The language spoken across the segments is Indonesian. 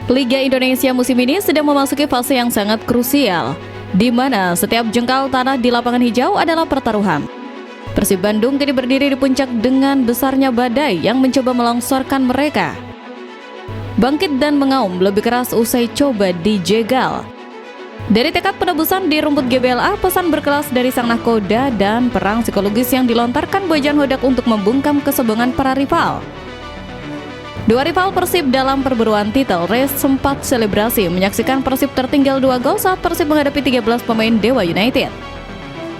Liga Indonesia musim ini sedang memasuki fase yang sangat krusial, di mana setiap jengkal tanah di lapangan hijau adalah pertaruhan. Persib Bandung kini berdiri di puncak dengan besarnya badai yang mencoba melongsorkan mereka. Bangkit dan mengaum lebih keras usai coba dijegal. Dari tekad penebusan di rumput GBLA, pesan berkelas dari sang nahkoda dan perang psikologis yang dilontarkan Bojan Hodak untuk membungkam kesombongan para rival. Dua rival Persib dalam perburuan titel race sempat selebrasi menyaksikan Persib tertinggal 2 gol saat Persib menghadapi 13 pemain Dewa United.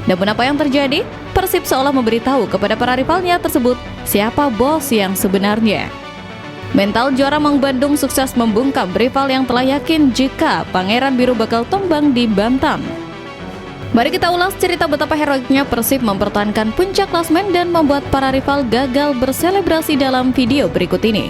Namun apa yang terjadi? Persib seolah memberitahu kepada para rivalnya tersebut siapa bos yang sebenarnya. Mental juara Maung Bandung sukses membungkam rival yang telah yakin jika Pangeran Biru bakal tumbang di Banten. Mari kita ulas cerita betapa heroiknya Persib mempertahankan puncak klasemen dan membuat para rival gagal berselebrasi dalam video berikut ini.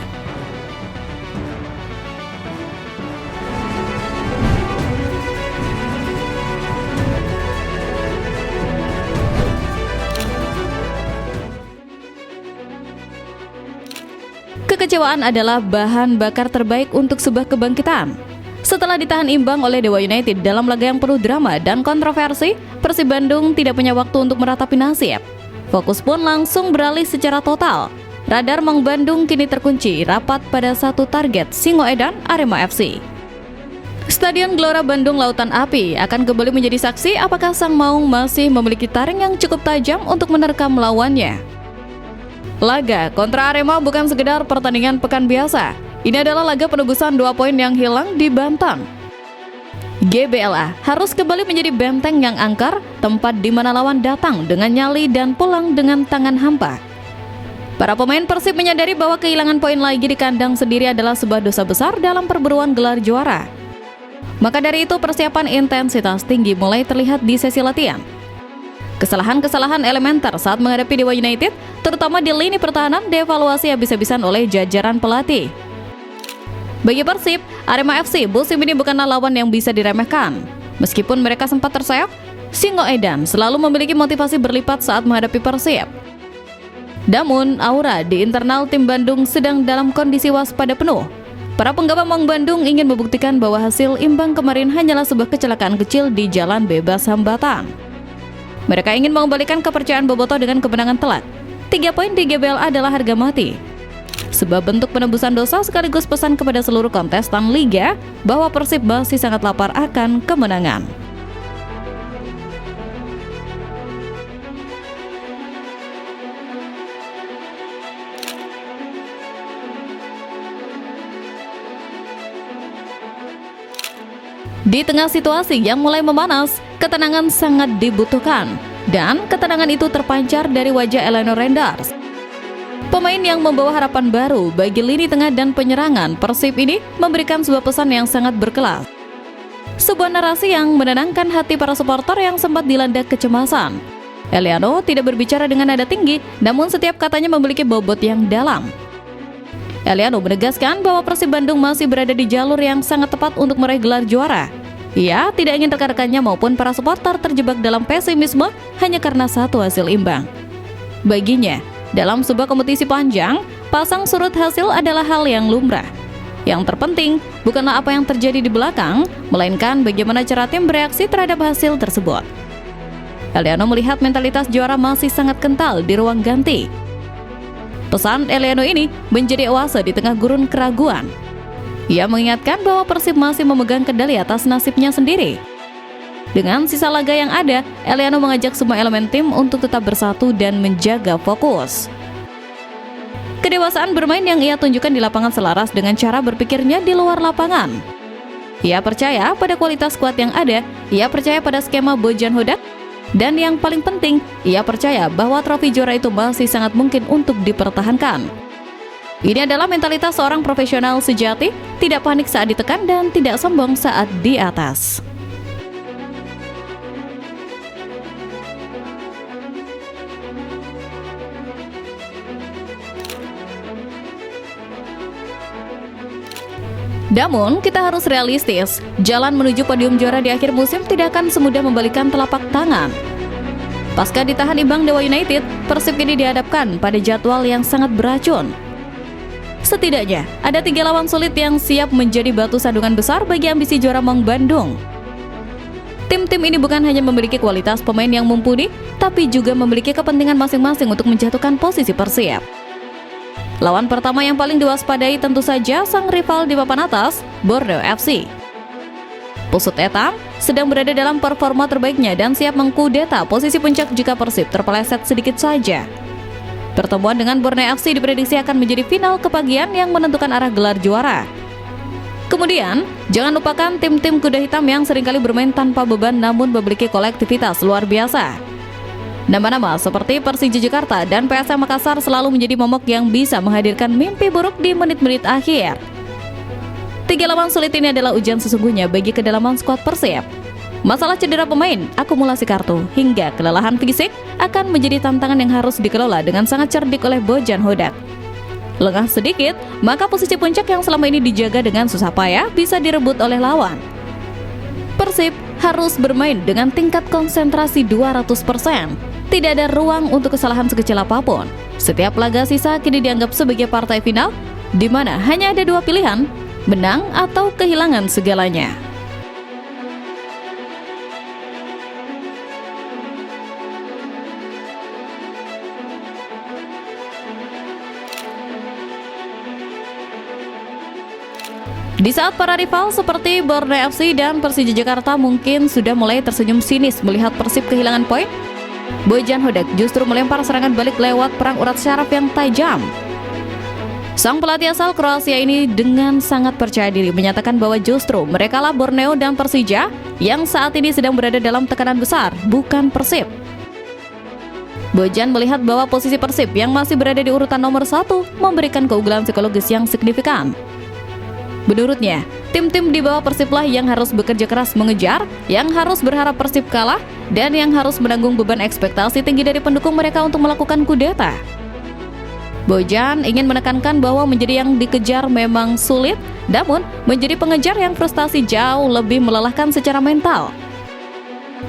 Kekecewaan adalah bahan bakar terbaik untuk sebuah kebangkitan. Setelah ditahan imbang oleh Dewa United dalam laga yang penuh drama dan kontroversi, Persib Bandung tidak punya waktu untuk meratapi nasib. Fokus pun langsung beralih secara total. Radar Maung Bandung kini terkunci rapat pada satu target, Singoedan Arema FC. Stadion Gelora Bandung Lautan Api akan kembali menjadi saksi apakah sang Maung masih memiliki taring yang cukup tajam untuk menerkam lawannya. Laga kontra Arema bukan sekedar pertandingan pekan biasa. Ini adalah laga penebusan 2 poin yang hilang di Banten. GBLA harus kembali menjadi benteng yang angker, tempat di mana lawan datang dengan nyali dan pulang dengan tangan hampa. Para pemain Persib menyadari bahwa kehilangan poin lagi di kandang sendiri adalah sebuah dosa besar dalam perburuan gelar juara. Maka dari itu persiapan intensitas tinggi mulai terlihat di sesi latihan. Kesalahan-kesalahan elementer saat menghadapi Dewa United, terutama di lini pertahanan, dievaluasi habis-habisan oleh jajaran pelatih. Bagi Persib, Arema FC musim ini bukanlah lawan yang bisa diremehkan. Meskipun mereka sempat terseok, Singoedan selalu memiliki motivasi berlipat saat menghadapi Persib. Namun, aura di internal tim Bandung sedang dalam kondisi waspada penuh. Para penggawa Maung Bandung ingin membuktikan bahwa hasil imbang kemarin hanyalah sebuah kecelakaan kecil di jalan bebas hambatan. Mereka ingin mengembalikan kepercayaan Bobotoh dengan kemenangan telak. 3 poin di GBLA adalah harga mati. Sebuah bentuk penebusan dosa sekaligus pesan kepada seluruh kontestan Liga bahwa Persib masih sangat lapar akan kemenangan. Di tengah situasi yang mulai memanas, ketenangan sangat dibutuhkan, dan ketenangan itu terpancar dari wajah Eleno Renders. Pemain yang membawa harapan baru bagi lini tengah dan penyerangan Persib ini memberikan sebuah pesan yang sangat berkelas. Sebuah narasi yang menenangkan hati para supporter yang sempat dilanda kecemasan. Eliano tidak berbicara dengan nada tinggi, namun setiap katanya memiliki bobot yang dalam. Eliano menegaskan bahwa Persib Bandung masih berada di jalur yang sangat tepat untuk meraih gelar juara. Ia tidak ingin rekan-rekannya maupun para supporter terjebak dalam pesimisme hanya karena satu hasil imbang. Baginya, dalam sebuah kompetisi panjang, pasang surut hasil adalah hal yang lumrah. Yang terpenting bukanlah apa yang terjadi di belakang, melainkan bagaimana cara tim bereaksi terhadap hasil tersebut. Eliano melihat mentalitas juara masih sangat kental di ruang ganti. Pesan Eliano ini menjadi oase di tengah gurun keraguan. Ia mengingatkan bahwa Persib masih memegang kendali atas nasibnya sendiri. Dengan sisa laga yang ada, Eliano mengajak semua elemen tim untuk tetap bersatu dan menjaga fokus. Kedewasaan bermain yang ia tunjukkan di lapangan selaras dengan cara berpikirnya di luar lapangan. Ia percaya pada kualitas skuad yang ada, ia percaya pada skema Bojan Hodak, dan yang paling penting, ia percaya bahwa trofi juara itu masih sangat mungkin untuk dipertahankan. Ini adalah mentalitas seorang profesional sejati, tidak panik saat ditekan dan tidak sombong saat di atas. Namun, kita harus realistis. Jalan menuju podium juara di akhir musim tidak akan semudah membalikan telapak tangan. Pasca ditahan imbang Dewa United, Persib kini dihadapkan pada jadwal yang sangat beracun. Setidaknya, ada 3 lawan sulit yang siap menjadi batu sandungan besar bagi ambisi juara Maung Bandung. Tim-tim ini bukan hanya memiliki kualitas pemain yang mumpuni, tapi juga memiliki kepentingan masing-masing untuk menjatuhkan posisi Persib. Lawan pertama yang paling diwaspadai tentu saja sang rival di papan atas, Borneo FC. Pusut Etam sedang berada dalam performa terbaiknya dan siap mengkudeta posisi puncak jika Persib terpeleset sedikit saja. Pertemuan dengan Borneo FC diprediksi akan menjadi final kepagian yang menentukan arah gelar juara. Kemudian, jangan lupakan tim-tim kuda hitam yang seringkali bermain tanpa beban namun memiliki kolektivitas luar biasa. Nama-nama seperti Persija Jakarta dan PSM Makassar selalu menjadi momok yang bisa menghadirkan mimpi buruk di menit-menit akhir. 3 lawan sulit ini adalah ujian sesungguhnya bagi kedalaman skuad Persib. Masalah cedera pemain, akumulasi kartu, hingga kelelahan fisik akan menjadi tantangan yang harus dikelola dengan sangat cerdik oleh Bojan Hodak. Lengah sedikit, maka posisi puncak yang selama ini dijaga dengan susah payah bisa direbut oleh lawan. Persib harus bermain dengan tingkat konsentrasi 200%. Tidak ada ruang untuk kesalahan sekecil apapun. Setiap laga sisa kini dianggap sebagai partai final, di mana hanya ada 2 pilihan, menang atau kehilangan segalanya. Di saat para rival seperti Borneo FC dan Persija Jakarta mungkin sudah mulai tersenyum sinis melihat Persib kehilangan poin, Bojan Hodak justru melempar serangan balik lewat perang urat syaraf yang tajam. Sang pelatih asal Kroasia ini dengan sangat percaya diri menyatakan bahwa justru merekalah Borneo dan Persija yang saat ini sedang berada dalam tekanan besar, bukan Persib. Bojan melihat bahwa posisi Persib yang masih berada di urutan nomor 1 memberikan keunggulan psikologis yang signifikan. Menurutnya, tim-tim di bawah Persib lah yang harus bekerja keras mengejar, yang harus berharap Persib kalah, dan yang harus menanggung beban ekspektasi tinggi dari pendukung mereka untuk melakukan kudeta. Bojan ingin menekankan bahwa menjadi yang dikejar memang sulit, namun menjadi pengejar yang frustasi jauh lebih melelahkan secara mental.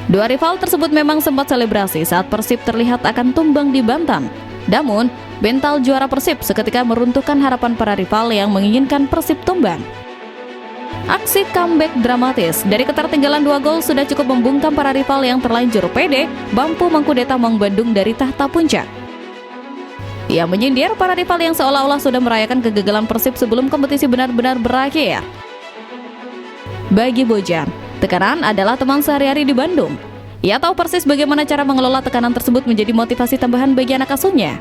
2 rival tersebut memang sempat selebrasi saat Persib terlihat akan tumbang di Banten. Namun, mental juara Persib seketika meruntuhkan harapan para rival yang menginginkan Persib tumbang. Aksi comeback dramatis dari ketertinggalan 2 gol sudah cukup membungkam para rival yang terlanjur pede mampu mengkudeta Maung Bandung dari tahta puncak. Ia menyindir para rival yang seolah-olah sudah merayakan kegagalan Persib sebelum kompetisi benar-benar berakhir. Bagi Bojan, tekanan adalah teman sehari-hari di Bandung. Ia tahu persis bagaimana cara mengelola tekanan tersebut menjadi motivasi tambahan bagi anak asuhnya.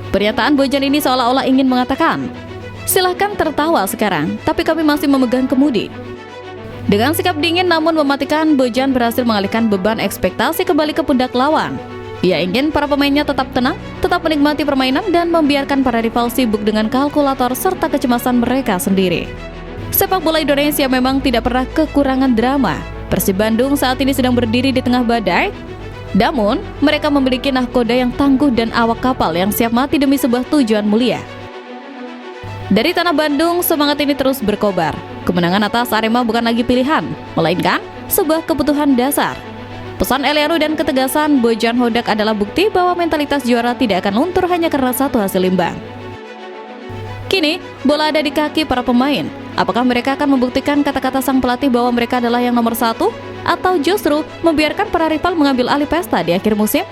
Pernyataan Bojan ini seolah-olah ingin mengatakan, silahkan tertawa sekarang, tapi kami masih memegang kemudi. Dengan sikap dingin namun mematikan, Bojan berhasil mengalihkan beban ekspektasi kembali ke pundak lawan. Ia ingin para pemainnya tetap tenang, tetap menikmati permainan dan membiarkan para rival sibuk dengan kalkulator serta kecemasan mereka sendiri. Sepak bola Indonesia memang tidak pernah kekurangan drama. Persib Bandung saat ini sedang berdiri di tengah badai, namun mereka memiliki nahkoda yang tangguh dan awak kapal yang siap mati demi sebuah tujuan mulia. Dari tanah Bandung, semangat ini terus berkobar. Kemenangan atas Arema bukan lagi pilihan, melainkan sebuah kebutuhan dasar. Pesan Eliano dan ketegasan Bojan Hodak adalah bukti bahwa mentalitas juara tidak akan luntur hanya karena satu hasil imbang. Kini, bola ada di kaki para pemain. Apakah mereka akan membuktikan kata-kata sang pelatih bahwa mereka adalah yang nomor 1? Atau justru membiarkan para rival mengambil alih pesta di akhir musim?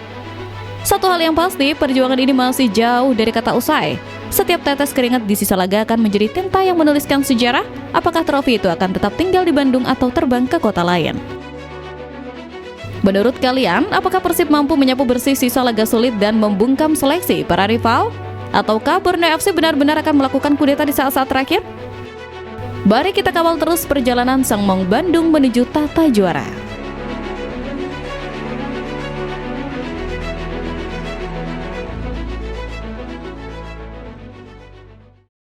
Satu hal yang pasti, perjuangan ini masih jauh dari kata usai. Setiap tetes keringat di sisa laga akan menjadi tinta yang menuliskan sejarah. Apakah trofi itu akan tetap tinggal di Bandung atau terbang ke kota lain? Menurut kalian, apakah Persib mampu menyapu bersih sisa laga sulit dan membungkam seleksi para rival? Ataukah Borneo FC benar-benar akan melakukan kudeta di saat-saat terakhir? Mari kita kawal terus perjalanan sang Maung Bandung menuju tahta juara.